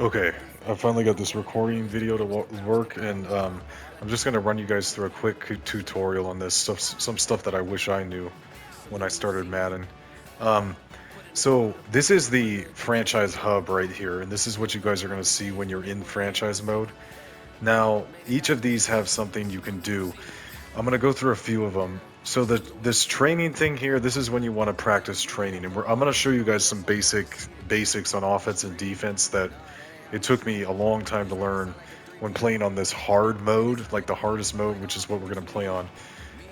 Okay, I finally got this recording video to work, and I'm just gonna run you guys through a quick tutorial on this stuff, some stuff that I wish I knew when I started Madden. Um, so this is the franchise hub right here, and this is what you guys are gonna see when you're in franchise mode. Now, each of these have something you can do. I'm gonna go through a few of them. So this training thing here, this is when you want to practice training, and I'm gonna show you guys some basics on offense and defense that it took me a long time to learn when playing on this hard mode, like the hardest mode, which is what we're going to play on.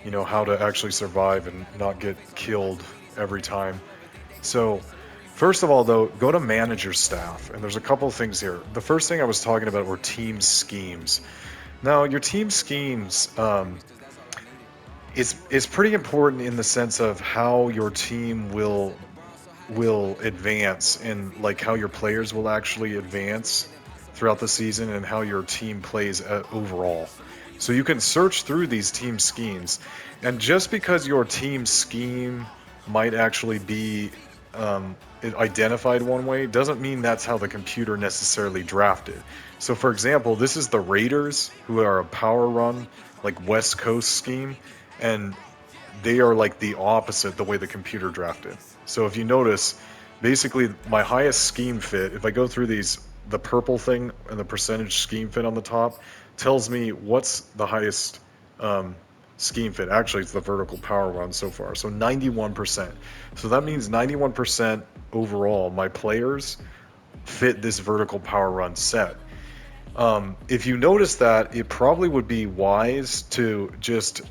You know, how to actually survive and not get killed every time. So, first of all, though, go to manager staff, and there's a couple of things here. The first thing I was talking about were team schemes. Now, your team schemes is pretty important in the sense of how your team will advance and like how your players will actually advance throughout the season and how your team plays overall. So you can search through these team schemes, and just because your team scheme might actually be identified one way doesn't mean that's how the computer necessarily drafted. So for example, this is the Raiders, who are a power run, like West Coast scheme, and they are like the opposite the way the computer drafted. So if you notice, basically my highest scheme fit, if I go through these, the purple thing and the percentage scheme fit on the top tells me what's the highest scheme fit. Actually, it's the vertical power run so far. So 91%. So that means 91% overall, my players fit this vertical power run set. If you notice that, it probably would be wise to just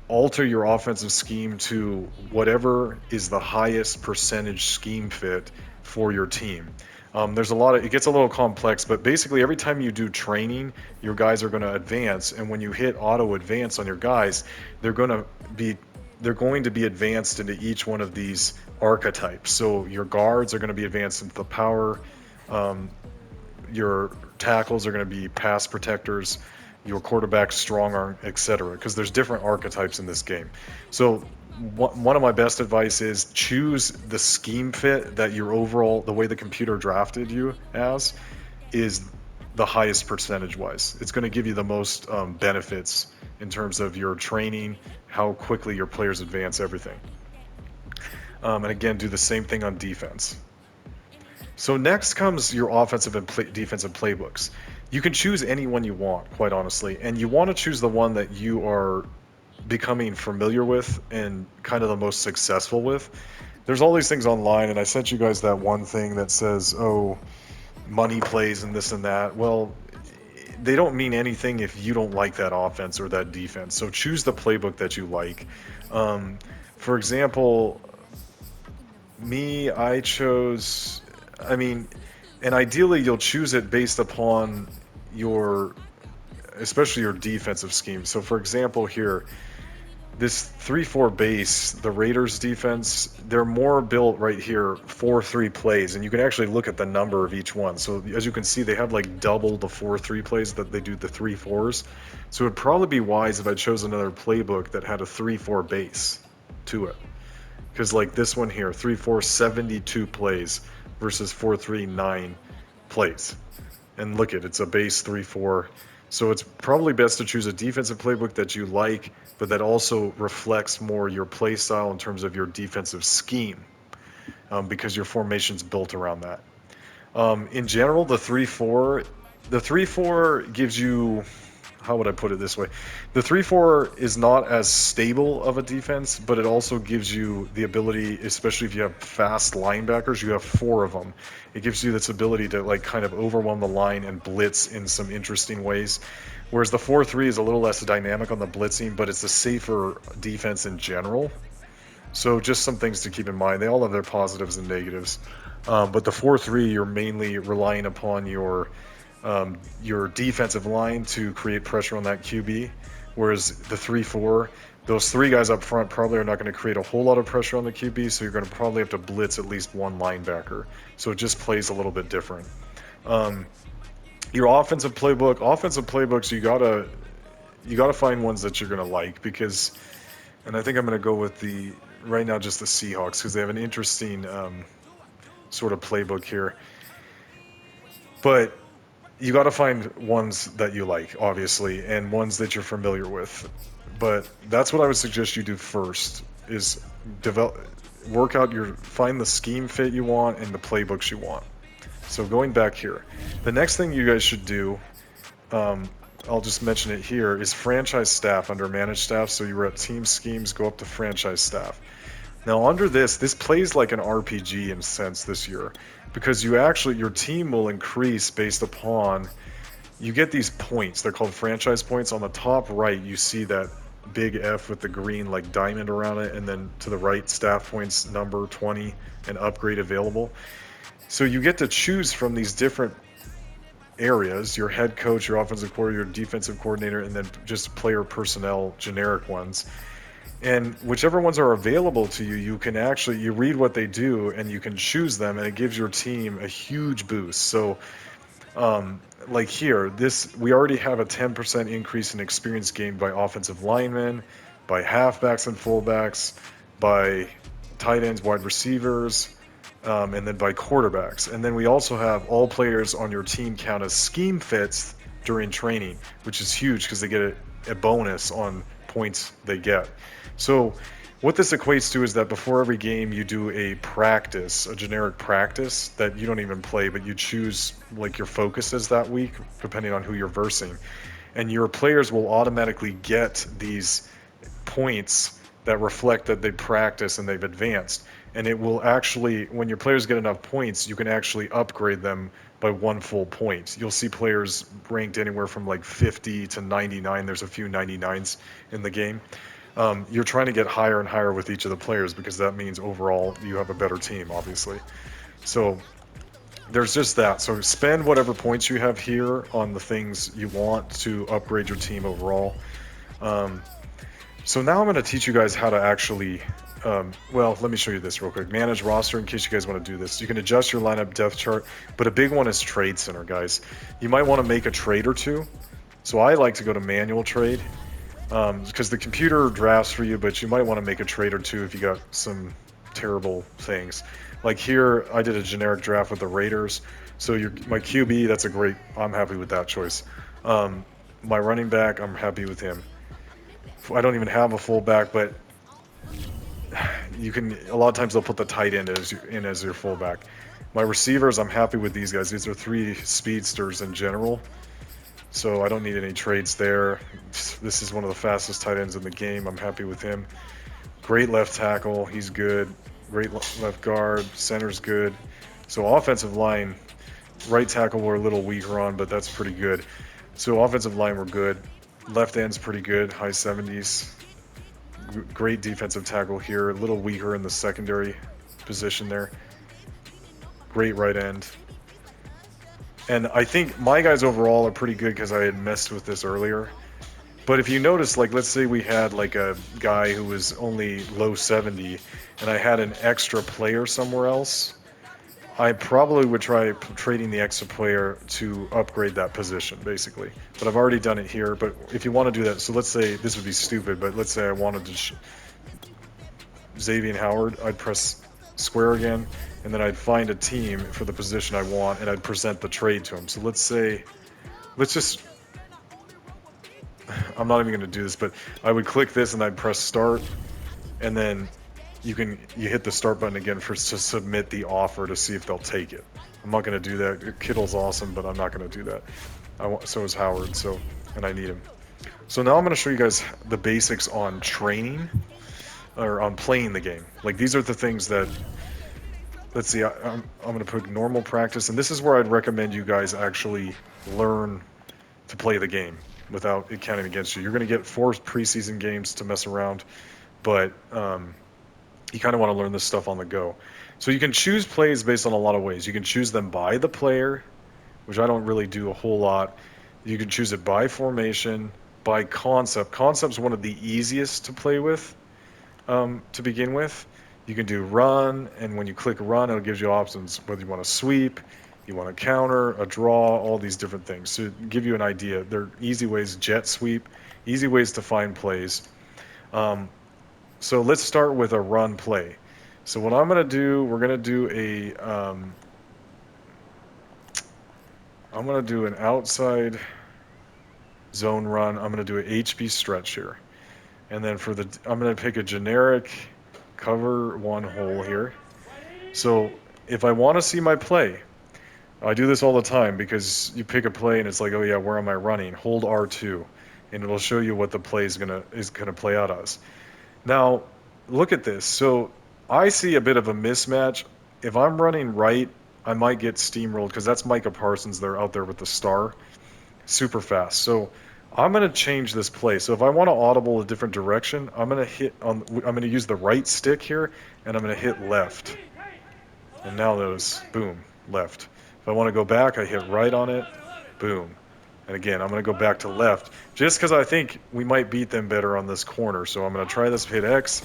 alter your offensive scheme to whatever is the highest percentage scheme fit for your team. There's a lot of, it gets a little complex, but basically every time you do training, your guys are going to advance, and when you hit auto advance on your guys, they're going to be they're going to be advanced into each one of these archetypes. So your guards are going to be advanced into the power, um, your tackles are going to be pass protectors, your quarterback strong arm, etc. Because there's different archetypes in this game. So one of my best advice is choose the scheme fit that your overall, the way the computer drafted you as, is the highest percentage wise. It's going to give you the most benefits in terms of your training, how quickly your players advance, everything. And again, do the same thing on defense. So next comes your offensive and defensive playbooks. You can choose any one you want, quite honestly, and you want to choose the one that you are becoming familiar with and kind of the most successful with. There's all these things online, and I sent you guys that one thing that says, oh, money plays and this and that. Well, they don't mean anything if you don't like that offense or that defense. So choose the playbook that you like. Um, for example, I chose, I mean, and ideally you'll choose it based upon your, especially your defensive scheme. So for example here, this 3-4 base, the Raiders defense, they're more built right here 4-3 plays, and you can actually look at the number of each one. So as you can see, they have like double the 4-3 plays that they do the 3-4s. So it'd probably be wise if I chose another playbook that had a 3-4 base to it. Because like this one here, 3-4 72 plays versus 4-3 9 plays. And look at it's a base 3-4. So it's probably best to choose a defensive playbook that you like, but that also reflects more your play style in terms of your defensive scheme, because your formation's built around that. In general, the 3-4 gives you, how would I put it this way? The 3-4 is not as stable of a defense, but it also gives you the ability, especially if you have fast linebackers, you have four of them. It gives you this ability to like kind of overwhelm the line and blitz in some interesting ways. Whereas the 4-3 is a little less dynamic on the blitzing, but it's a safer defense in general. So just some things to keep in mind. They all have their positives and negatives. But the 4-3, you're mainly relying upon your defensive line to create pressure on that QB, whereas the 3-4, those three guys up front probably are not going to create a whole lot of pressure on the QB, so you're going to probably have to blitz at least one linebacker. So it just plays a little bit different. Um, your offensive playbooks, you gotta find ones that you're going to like, because, and I think I'm going to go with the right now just the Seahawks because they have an interesting sort of playbook here. But you got to find ones that you like, obviously, and ones that you're familiar with. But that's what I would suggest you do first is develop, find the scheme fit you want and the playbooks you want. So going back here, the next thing you guys should do, um, I'll just mention it here, is franchise staff under managed staff. So you were at team schemes, go up to franchise staff. Now under this plays like an RPG in a sense this year, because your team will increase based upon, you get these points. They're called franchise points. On the top right, you see that big F with the green like diamond around it, and then to the right, staff points number 20 and upgrade available. So you get to choose from these different areas: your head coach, your offensive coordinator, your defensive coordinator, and then just player personnel, generic ones. And whichever ones are available to you, you read what they do and you can choose them, and it gives your team a huge boost. So like here, we already have a 10% increase in experience gained by offensive linemen, by halfbacks and fullbacks, by tight ends, wide receivers, and then by quarterbacks. And then we also have all players on your team count as scheme fits during training, which is huge because they get a bonus on points they get. So what this equates to is that before every game you do a practice, a generic practice that you don't even play, but you choose like your focuses that week, depending on who you're versing. And your players will automatically get these points that reflect that they practice and they've advanced. And it will actually, when your players get enough points, you can actually upgrade them by 1 full point. You'll see players ranked anywhere from like 50 to 99. There's a few 99s in the game. You're trying to get higher and higher with each of the players because that means overall you have a better team, obviously. So there's just that. So spend whatever points you have here on the things you want to upgrade your team overall. So now I'm going to teach you guys how to actually, well, let me show you this real quick. Manage roster in case you guys want to do this. You can adjust your lineup depth chart, but a big one is Trade Center, guys. You might want to make a trade or two. So I like to go to manual trade because the computer drafts for you, but you might want to make a trade or two if you got some terrible things. Like here, I did a generic draft with the Raiders. So my QB, I'm happy with that choice. My running back, I'm happy with him. I don't even have a fullback, but a lot of times they'll put the tight end in as your fullback. My receivers, I'm happy with these guys. These are 3 speedsters in general, so I don't need any trades there. This is one of the fastest tight ends in the game. I'm happy with him. Great left tackle, he's good. Great left guard, center's good. So offensive line, right tackle we're a little weaker on, but that's pretty good. So offensive line we're good. Left end's pretty good, high 70s. Great defensive tackle here, a little weaker in the secondary position there. Great right end. And I think my guys overall are pretty good because I had messed with this earlier. But if you notice, like let's say we had like a guy who was only low 70 and I had an extra player somewhere else, I probably would try trading the extra player to upgrade that position, basically. But I've already done it here. But if you want to do that, so let's say, this would be stupid, but let's say I wanted to Xavier Howard, I'd press square again, and then I'd find a team for the position I want, and I'd present the trade to him. So I'm not even going to do this, but I would click this and I'd press start, and then you hit the start button again to submit the offer to see if they'll take it. I'm not going to do that. Kittle's awesome, but I'm not going to do that. So is Howard, and I need him. So now I'm going to show you guys the basics on training, or on playing the game. Like these are the things that, let's see, I'm going to put normal practice, and this is where I'd recommend you guys actually learn to play the game without it counting against you. You're going to get 4 preseason games to mess around, but you kind of want to learn this stuff on the go. So you can choose plays based on a lot of ways. You can choose them by the player, which I don't really do a whole lot. You can choose it by formation, by concept. Concept's one of the easiest to play with to begin with. You can do run, and when you click run, it'll give you options whether you want to sweep, you want to counter, a draw, all these different things. So give you an idea. They're easy ways, jet sweep, easy ways to find plays. So let's start with a run play. So what I'm going to do, we're going to do I'm going to do an outside zone run. I'm going to do an HB stretch here. And then I'm going to pick a generic cover one hole here. So if I want to see my play, I do this all the time because you pick a play and it's like, oh yeah, where am I running? Hold R2, and it'll show you what the play is gonna play out as. Now, look at this. So I see a bit of a mismatch. If I'm running right, I might get steamrolled because that's Micah Parsons. They're out there with the star, super fast. So I'm gonna change this play. So if I want to audible a different direction, I'm gonna use the right stick here, and I'm gonna hit left. And now those, boom, left. If I want to go back, I hit right on it, boom. And again, I'm going to go back to left, just because I think we might beat them better on this corner. So I'm going to try this, hit X,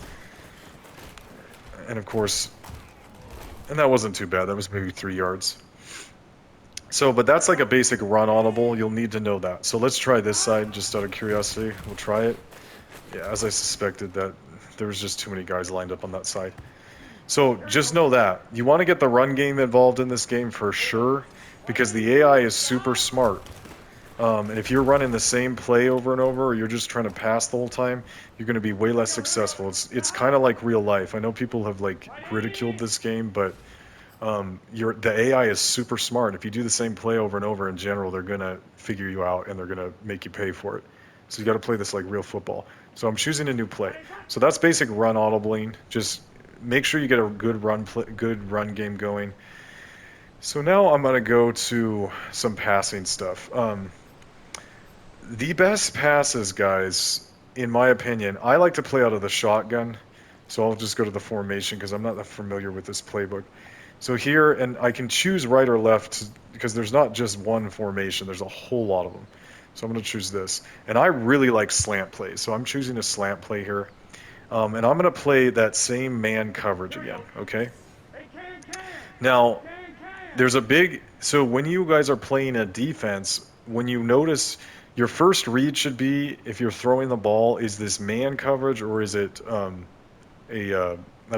and of course, and that wasn't too bad. That was maybe 3 yards. So, but that's like a basic run audible. You'll need to know that. So let's try this side, just out of curiosity. We'll try it. Yeah, as I suspected, that there was just too many guys lined up on that side. So just know that. You want to get the run game involved in this game for sure, because the AI is super smart. And if you're running the same play over and over, or you're just trying to pass the whole time, you're going to be way less successful. It's kind of like real life. I know people have like ridiculed this game, but the AI is super smart. If you do the same play over and over, in general, they're going to figure you out and they're going to make you pay for it. So you got to play this like real football. So I'm choosing a new play. So that's basic run audibling. Just make sure you get a good run game going. So now I'm going to go to some passing stuff. The best passes, guys, in my opinion, I like to play out of the shotgun. So I'll just go to the formation because I'm not that familiar with this playbook. So here, and I can choose right or left because there's not just one formation. There's a whole lot of them. So I'm going to choose this. And I really like slant plays. So I'm choosing a slant play here. And I'm going to play that same man coverage again, okay? Now, so when you guys are playing a defense, when you notice your first read should be, if you're throwing the ball, is this man coverage or is it a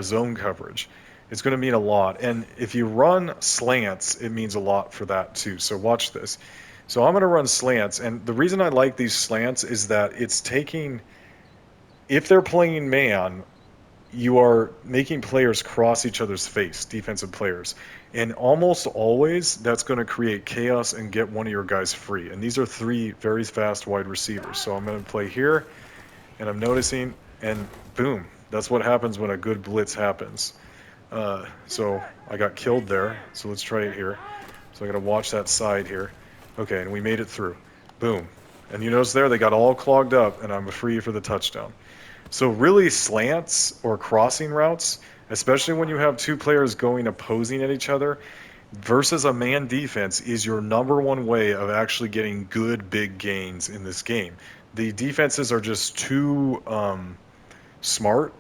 zone coverage? It's going to mean a lot. And if you run slants, it means a lot for that too. So watch this. So I'm going to run slants. And the reason I like these slants is that if they're playing man, you are making players cross each other's face, defensive players. And almost always, that's going to create chaos and get one of your guys free. And these are 3 very fast wide receivers. So I'm going to play here, and I'm noticing, and boom, that's what happens when a good blitz happens. So I got killed there, so let's try it here. So I got to watch that side here. Okay, and we made it through. Boom. And you notice there, they got all clogged up, and I'm free for the touchdown. So really, slants or crossing routes, especially when you have 2 players going opposing at each other, versus a man defense, is your number one way of actually getting good big gains in this game. The defenses are just too smart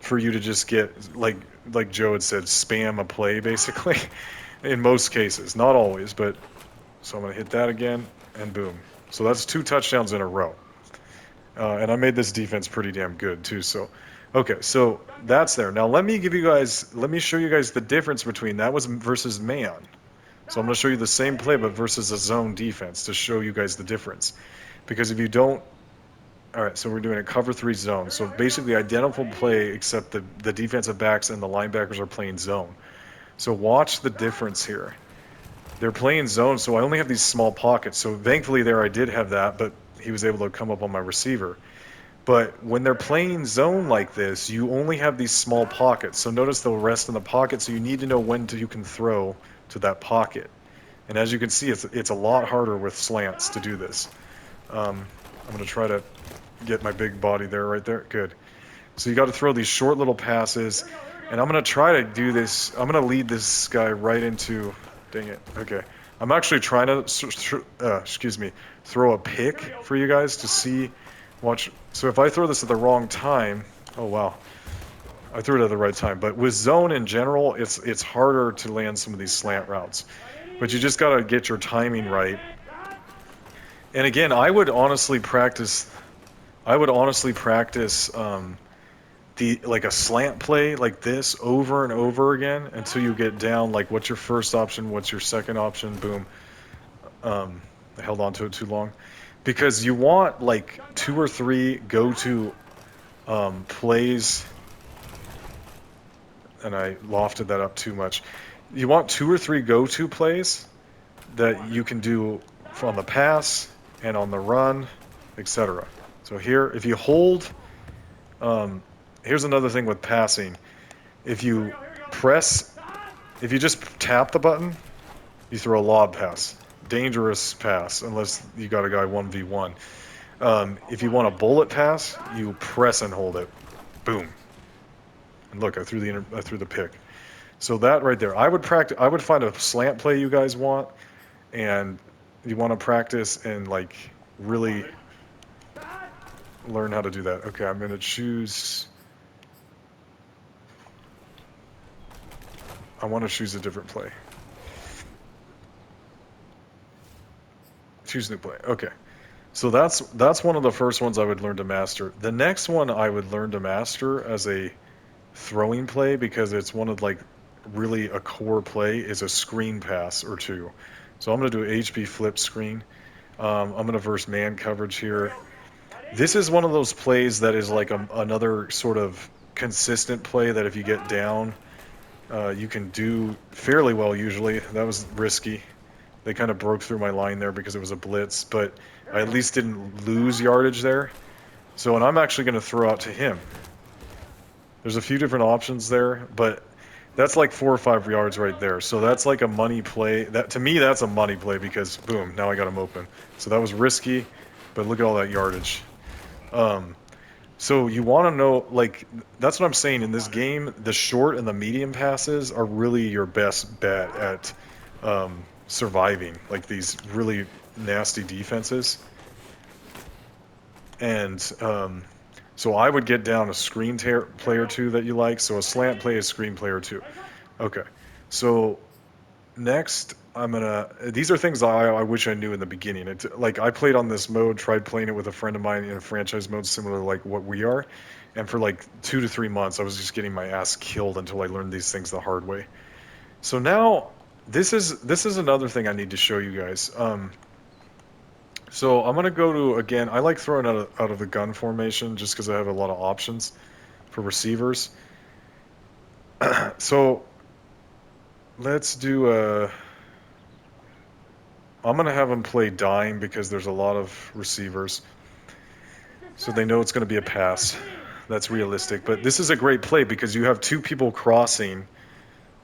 for you to just get, like Joe had said, spam a play, basically, in most cases. Not always, but so I'm going to hit that again, and boom. So that's 2 touchdowns in a row. And I made this defense pretty damn good too. So, okay, so that's there. Now let me show you guys the difference between that was versus man. So I'm going to show you the same play, but versus a zone defense to show you guys the difference. Because if you don't, all right, so we're doing a cover 3 zone. So basically identical play, except the defensive backs and the linebackers are playing zone. So watch the difference here. They're playing zone, so I only have these small pockets. So thankfully there I did have that, but he was able to come up on my receiver. But when they're playing zone like this, you only have these small pockets. So notice they'll rest in the pocket, so you need to know when you can throw to that pocket. And as you can see, it's a lot harder with slants to do this. I'm going to try to get my big body there, right there. Good. So you got to throw these short little passes. And I'm going to try to do this. I'm going to lead this guy right into... Dang it. Okay. I'm actually trying to, throw a pick for you guys to see. Watch. So if I throw this at the wrong time, oh wow, I threw it at the right time. But with zone in general, it's harder to land some of these slant routes. But you just got to get your timing right. And again, I would honestly practice like a slant play like this over and over again until you get down like what's your first option, what's your second option, boom. I held on to it too long because you want like 2 or 3 go-to plays, and I lofted that up too much. You want 2 or 3 go-to plays that you can do on the pass and on the run, etc. So here, if you hold, here's another thing with passing. If you press, if you just tap the button, you throw a lob pass. Dangerous pass, unless you got a guy 1v1. If you want a bullet pass, you press and hold it. Boom. And look, I threw the pick. So that right there, I would practice. I would find a slant play you guys want, and you want to practice and like really learn how to do that. Okay, I'm gonna choose. I want to choose a different play. Choose new play. Okay. So that's one of the first ones I would learn to master. The next one I would learn to master as a throwing play, because it's one of like really a core play, is a screen pass or two. So I'm going to do an HB flip screen. I'm going to verse man coverage here. This is one of those plays that is like another sort of consistent play that if you get down, you can do fairly well usually. That was risky. They kind of broke through my line there because it was a blitz, but I at least didn't lose yardage there. So, and I'm actually going to throw out to him. There's a few different options there, but that's like 4 or 5 yards right there. So that's like a money play. That, to me, that's a money play because boom, now I got him open. So that was risky, but look at all that yardage. So you want to know, like, that's what I'm saying in this game. The short and the medium passes are really your best bet at surviving like these really nasty defenses. And so I would get down a screen play or two that you like. So a slant play, a screen play or two. Okay. So next, these are things I wish I knew in the beginning. Like I played on this mode, tried playing it with a friend of mine in a franchise mode similar to like what we are. And for like 2 to 3 months, I was just getting my ass killed until I learned these things the hard way. So now this is another thing I need to show you guys. So I'm gonna go to, again, I like throwing out of the gun formation just because I have a lot of options for receivers. So let's do I'm gonna have them play dime because there's a lot of receivers. So they know it's gonna be a pass. That's realistic. But this is a great play because you have 2 people crossing.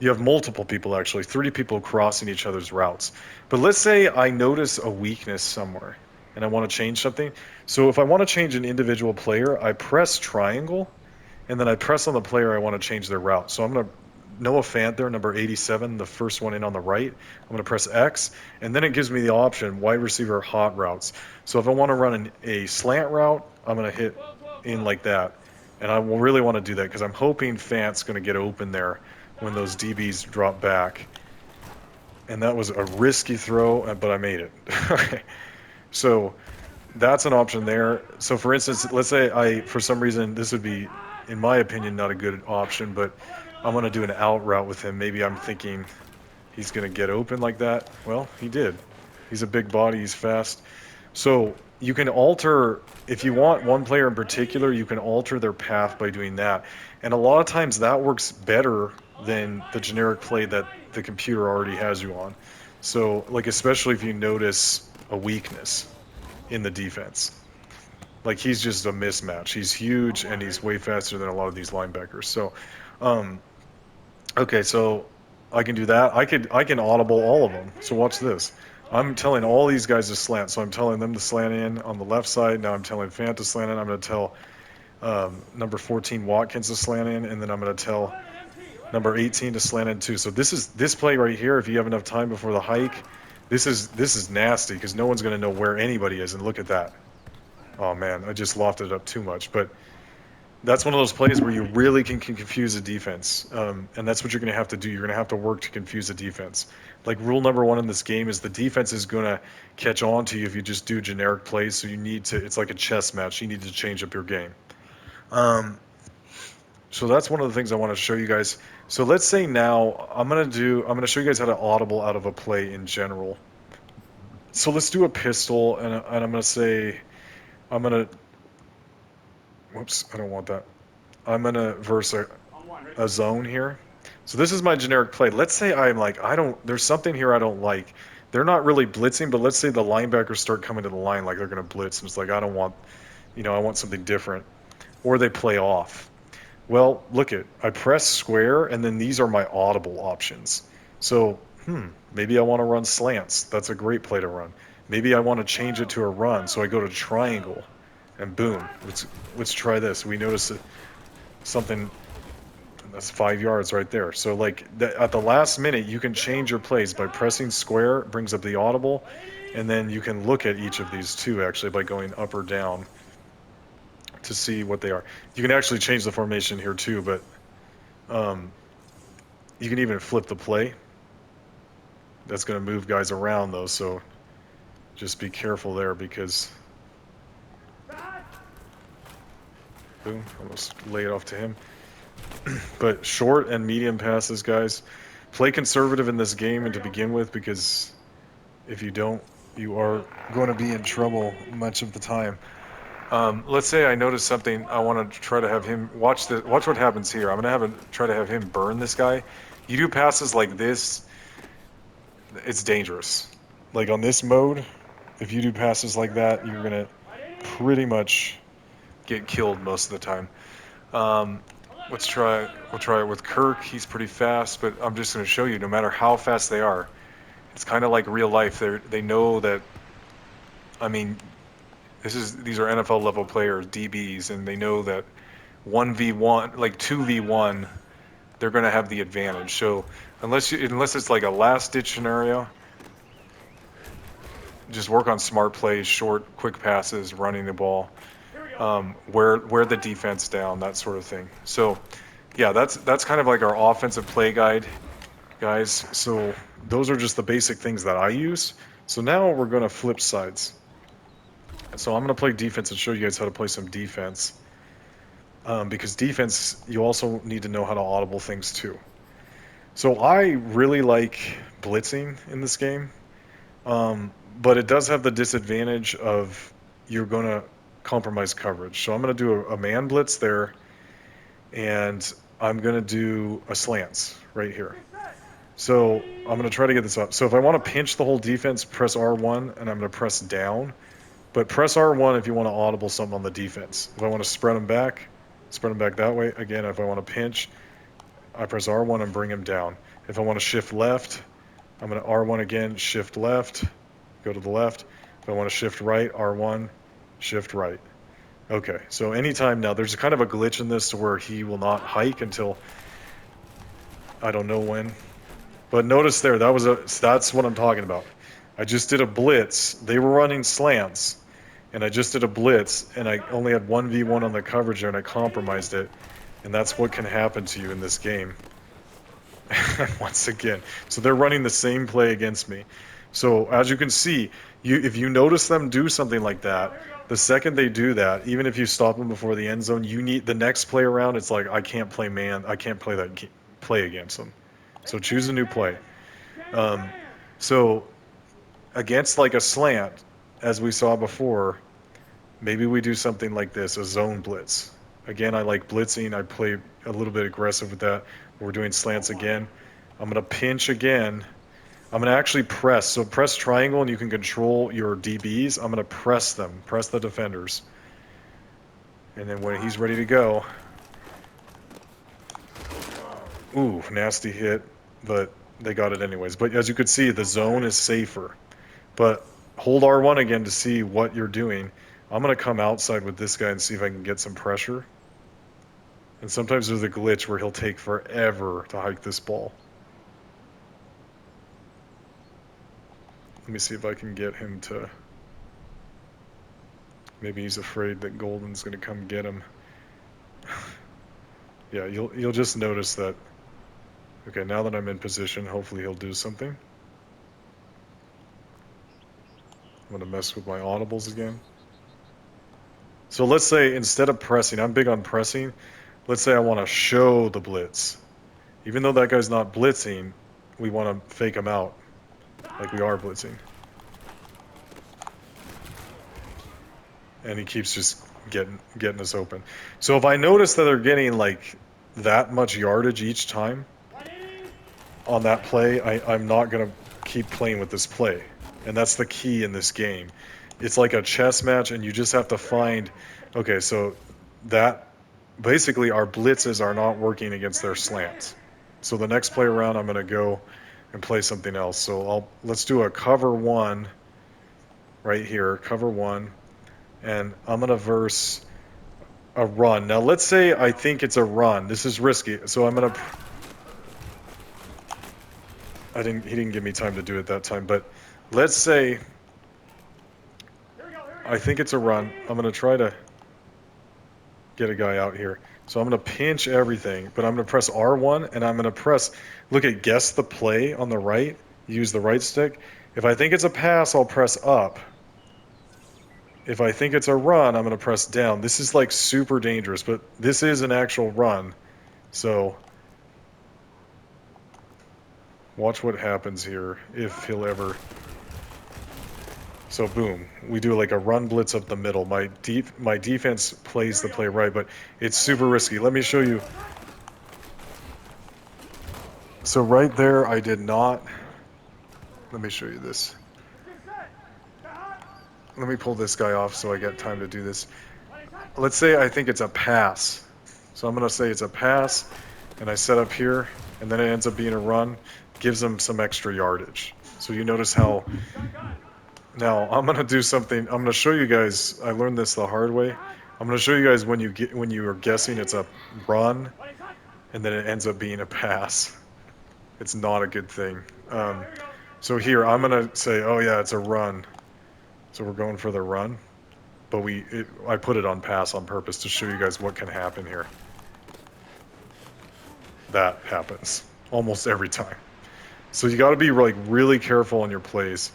You have multiple people, actually, 3 people crossing each other's routes. But let's say I notice a weakness somewhere and I want to change something. So if I want to change an individual player, I press triangle and then I press on the player I want to change their route. So I'm going to, Noah Fant there, number 87, the first one in on the right. I'm going to press X, and then it gives me the option, wide receiver hot routes. So if I want to run a slant route, I'm going to hit in like that. And I will really want to do that because I'm hoping Fant's going to get open there when those DBs drop back. And that was a risky throw, but I made it. Okay. So that's an option there. So for instance, let's say for some reason, this would be, in my opinion, not a good option, but I'm going to do an out route with him. Maybe I'm thinking he's going to get open like that. Well, he did. He's a big body. He's fast. So you can alter, if you want one player in particular, you can alter their path by doing that. And a lot of times that works better than the generic play that the computer already has you on. So, like, especially if you notice a weakness in the defense. Like, he's just a mismatch. He's huge and he's way faster than a lot of these linebackers. So, okay, so I can do that. I can audible all of them. So watch this. I'm telling all these guys to slant. So I'm telling them to slant in on the left side. Now I'm telling Fant to slant in. I'm going to tell number 14 Watkins to slant in, and then I'm going to tell number 18 to slant in too. So this play right here. If you have enough time before the hike, this is nasty because no one's going to know where anybody is. And look at that. Oh man, I just lofted it up too much, but that's one of those plays where you really can confuse a defense, and that's what you're going to have to do. You're going to have to work to confuse a defense. Like, rule number 1 in this game is the defense is going to catch on to you if you just do generic plays, so you need to, it's like a chess match. You need to change up your game. So that's one of the things I want to show you guys. So let's say now I'm going to show you guys how to audible out of a play in general. So let's do a pistol, and I'm going to say, I'm going to, whoops, I don't want that. I'm going to verse a zone here. So this is my generic play. Let's say I'm like, there's something here I don't like. They're not really blitzing, but let's say the linebackers start coming to the line like they're going to blitz, and it's like, I don't want, I want something different. Or they play off. Well, look it. I press square, and then these are my audible options. So, maybe I want to run slants. That's a great play to run. Maybe I want to change it to a run, so I go to triangle, and boom. Let's try this. We notice something that's 5 yards right there. So, like at the last minute, you can change your plays by pressing square. It brings up the audible, and then you can look at each of these too, actually, by going up or down to see what they are. You can actually change the formation here too, but you can even flip the play. That's going to move guys around though, so just be careful there because boom, almost lay it off to him. But short and medium passes, guys, play conservative in this game and to begin with, because if you don't, you are going to be in trouble much of the time. Let's say I notice something. I want to try to have him watch what happens here. I'm going to try to have him burn this guy. You do passes like this, it's dangerous. Like on this mode, if you do passes like that, you're going to pretty much get killed most of the time. We'll try it with Kirk. He's pretty fast, but I'm just going to show you, no matter how fast they are, it's kind of like real life. They know that, I mean, these are NFL level players, DBs, and they know that 1v1, like 2v1, they're going to have the advantage. So unless it's like a last ditch scenario, just work on smart plays, short, quick passes, running the ball, wear the defense down, that sort of thing. So yeah, that's kind of like our offensive play guide, guys. So those are just the basic things that I use. So now we're going to flip sides. So I'm going to play defense and show you guys how to play some defense. Because defense, you also need to know how to audible things too. So I really like blitzing in this game. But it does have the disadvantage of you're going to compromise coverage. So I'm going to do a man blitz there, and I'm going to do a slants right here. So I'm going to try to get this up. So if I want to pinch the whole defense, press R1, and I'm going to press down. But press R1 if you want to audible something on the defense. If I want to spread them back that way. Again, if I want to pinch, I press R1 and bring him down. If I want to shift left, I'm going to R1 again, shift left, go to the left. If I want to shift right, R1, shift right. Okay, so anytime now, there's kind of a glitch in this to where he will not hike until I don't know when. But notice there, that's what I'm talking about. I just did a blitz. They were running slants, and I just did a blitz, and I only had 1v1 on the coverage there, and I compromised it. And that's what can happen to you in this game. Once again. So they're running the same play against me. So as you can see, if you notice them do something like that, the second they do that, even if you stop them before the end zone, you need the next play around. It's like, I can't play man. I can't play that play against them. So choose a new play. So against like a slant, as we saw before, maybe we do something like this, a zone blitz. Again, I like blitzing. I play a little bit aggressive with that. We're doing slants again. I'm going to pinch again. I'm going to actually press. So press triangle and you can control your DBs. I'm going to press them. Press the defenders. And then when he's ready to go. Ooh, nasty hit. But they got it anyways. But as you can see, the zone is safer. But hold R1 again to see what you're doing. I'm going to come outside with this guy and see if I can get some pressure. And sometimes there's a glitch where he'll take forever to hike this ball. Let me see if I can get him to... Maybe he's afraid that Golden's going to come get him. Yeah, you'll just notice that. Okay, now that I'm in position, hopefully he'll do something. I'm going to mess with my audibles again. So let's say instead of pressing, I'm big on pressing. Let's say I want to show the blitz. Even though that guy's not blitzing, we want to fake him out like we are blitzing. and he keeps just getting us open. So if I notice that they're getting like that much yardage each time on that play, I'm not going to keep playing with this play. And that's the key in this game. It's like a chess match, and you just have to find, okay, so that basically our blitzes are not working against their slants. So the next play around, I'm going to go and play something else. So let's do a cover one right here, cover one, and I'm going to verse a run. Now let's say I think it's a run. This is risky, so I'm going to. He didn't give me time to do it that time, but let's say I think it's a run. I'm going to try to get a guy out here. So I'm going to pinch everything, but I'm going to press R1, and I'm going to press, look at guess the play on the right, use the right stick. If I think it's a pass, I'll press up. If I think it's a run, I'm going to press down. This is like super dangerous, but this is an actual run. So watch what happens here if he'll ever. So boom, we do like a run blitz up the middle. My defense plays the play right, but it's super risky. Let me show you. So right there, I did not. Let me show you this. Let me pull this guy off so I get time to do this. Let's say I think it's a pass. So I'm going to say it's a pass, and I set up here, and then it ends up being a run. Gives them some extra yardage. So you notice how. Now I'm going to do something. I'm going to show you guys. I learned this the hard way. I'm going to show you guys when you are guessing it's a run, and then it ends up being a pass. It's not a good thing. So here I'm going to say, oh yeah, it's a run. So we're going for the run, but I put it on pass on purpose to show you guys what can happen here. That happens almost every time. So you got to be like really careful on your plays.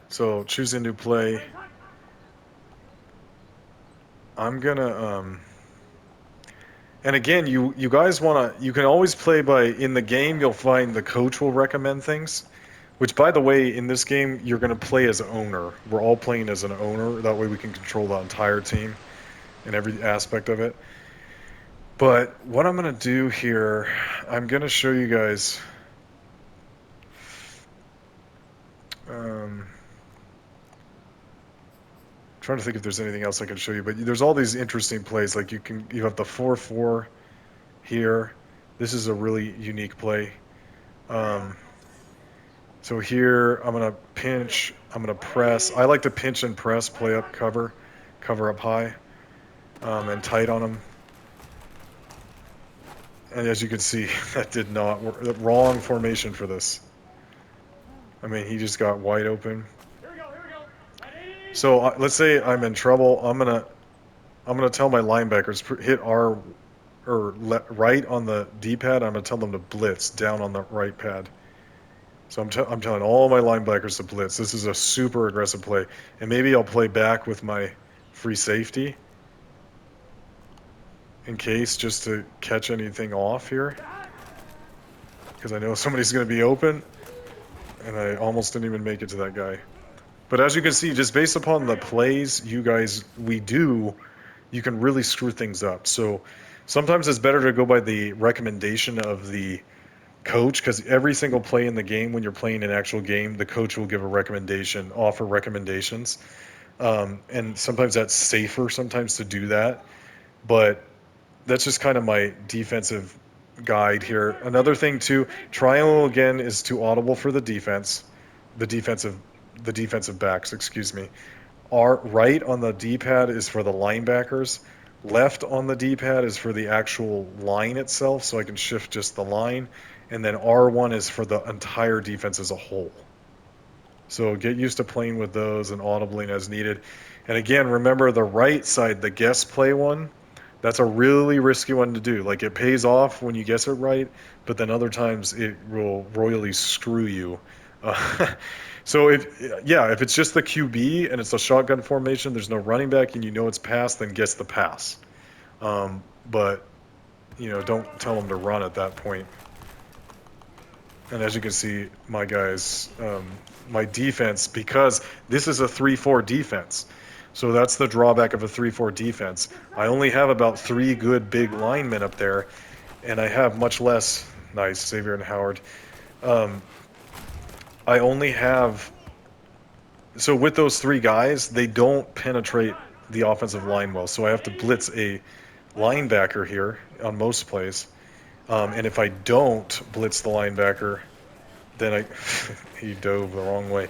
So choose a new play. I'm gonna and again, you guys you can always play by, in the game you'll find the coach will recommend things. Which, by the way, in this game, you're going to play as an owner. We're all playing as an owner. That way we can control the entire team and every aspect of it. But what I'm going to do here, I'm going to show you guys. Trying to think if there's anything else I can show you. But there's all these interesting plays. Like you have the 4-4 here. This is a really unique play. So here, I'm going to pinch, I'm going to press. I like to pinch and press, play up, cover up high, and tight on them. And as you can see, that did not work. The wrong formation for this. I mean, he just got wide open. So let's say I'm in trouble. I'm gonna tell my linebackers hit R or right on the D-pad. I'm gonna tell them to blitz down on the right pad. So I'm telling all my linebackers to blitz. This is a super aggressive play. And maybe I'll play back with my free safety in case, just to catch anything off here. Because I know somebody's going to be open. And I almost didn't even make it to that guy. But as you can see, just based upon the plays we do, you can really screw things up. So sometimes it's better to go by the recommendation of the coach, because every single play in the game, when you're playing an actual game, the coach will give a recommendation, offer recommendations, and sometimes that's safer sometimes to do that, but that's just kind of my defensive guide here. Another thing too, triangle again is too audible for the defensive backs, excuse me. Right on the D-pad is for the linebackers. Left on the D-pad is for the actual line itself, so I can shift just the line. And then R1 is for the entire defense as a whole. So get used to playing with those and audibling as needed. And again, remember the right side, the guess play one, that's a really risky one to do. Like, it pays off when you guess it right, but then other times it will royally screw you. So if it's just the QB and it's a shotgun formation, there's no running back, and you know it's pass, then guess the pass. But don't tell them to run at that point. And as you can see, my guys, my defense, because this is a 3-4 defense. So that's the drawback of a 3-4 defense. I only have about 3 good big linemen up there, and I have much less. Nice, Xavier and Howard. I only have. So with those 3 guys, they don't penetrate the offensive line well. So I have to blitz a linebacker here on most plays. And if I don't blitz the linebacker, then he dove the wrong way.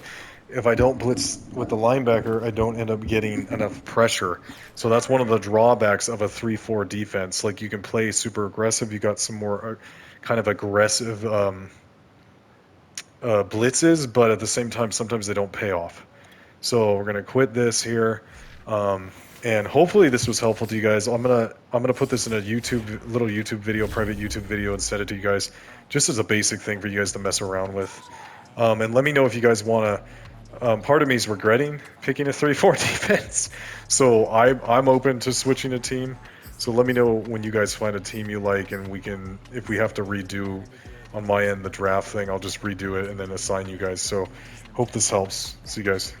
If I don't blitz with the linebacker, I don't end up getting enough pressure. So that's one of the drawbacks of a 3-4 defense. Like, you can play super aggressive. You got some more kind of aggressive blitzes, but at the same time, sometimes they don't pay off. So we're gonna quit this here. And hopefully this was helpful to you guys. I'm gonna put this in a little YouTube video, private YouTube video, and send it to you guys, just as a basic thing for you guys to mess around with. And let me know if you guys want to. Part of me is regretting picking a 3-4 defense, so I'm open to switching a team. So let me know when you guys find a team you like, and if we have to redo on my end the draft thing, I'll just redo it and then assign you guys. So hope this helps. See you guys.